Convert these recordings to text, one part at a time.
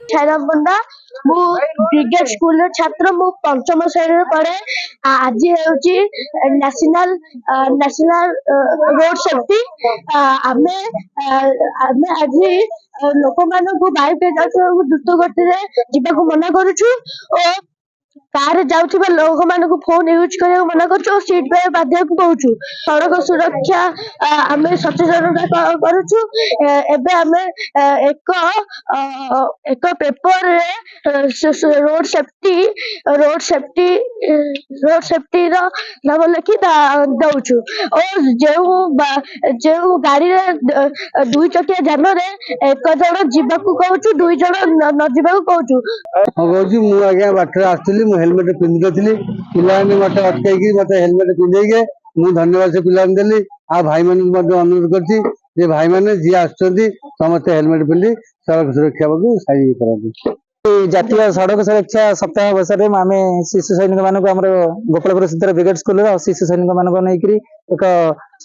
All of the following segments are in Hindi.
छायाबंदा मु ब्रिगेड स्कूल छात्र मु पंचम श्रेणी पढ़े। आज हूँ नेशनल नेशनल रोड सेफ्टी आमे आमे आज लोक मान बाइक द्रुत गति जावाक मना करुछु और कार जाउथिबा लोक मानकु फोन यूज करने मना करछु, सीट बेल्ट बांधिया कहूँ। सड़क सुरक्षा आमे सचेतनता करुछु। एबे आमे एक एक पेपर रे रोड सेफ्टी रोड सेफ्टी रो नाम लिखि दउछु और जो गाड़ी रे दुई चकिया जान रे एक जण जीवाकू कहूछु, दुई जण न जीवाकू कहूछु। कहूँ मु आज्ञा बाटर आसली हेलमेट पिंधि पिलाने मत अटकई मत हेलमेट पिंधे मु धन्यवाद से पिला देली। आ भाई मान अनुरोध कर भाई मैंने जी आसते हेलमेट पिंधि सड़क सुरक्षा को साइज करते। जातीय सड़क सुरक्षा सप्ताह अवसर में आम शिशु सैनिक मान गोपालपुर स्थित ब्रिगेड स्कूल शिशु सैनिक मान एक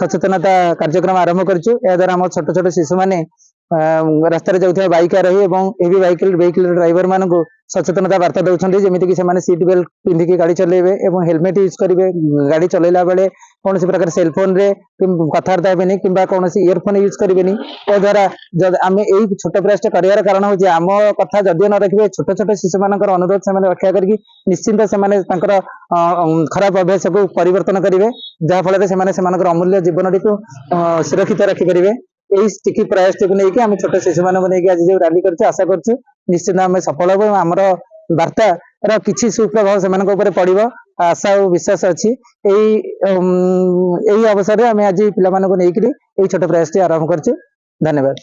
सचेतनता कार्यक्रम आरंभ करूँ। द्वारा आम छोट छोट शिशु मैंने रास्ता जाऊा बाइक आरोही और व्हीकल ड्राइवर मान सचेतनता वार्ता दौरान जमीक सीट बेल्ट पिंधिकी गाड़ी चलेबे और हेलमेट यूज करेंगे। गाड़ी चलैला बेले कौन प्रकार सेलफोन रे कथबार्ता हेनी कि कौन इयरफोन यूज करेंगे। द्वारा आम यही छोट प्रयास कर कारण हूँ आम कथा जदि न रखिए छोट छोट शिशु मान अनुरोध से रक्षा करके निश्चिंत से खराब अभ्यास को परिवर्तन करेंगे जहाँफल से अमूल्य जीवन को सुरक्षित रखिपारे। यही प्रयास को लेकिन आम छोट शिशु मान आज जो रैली कर आशा कर निश्चित आम सफल हम आमर वार्तार किसी सुप्रभाव से पड़ो आशा और विश्वास अच्छी। यही अवसर में आम आज पिला छोट प्रयास आरंभ कर। धन्यवाद।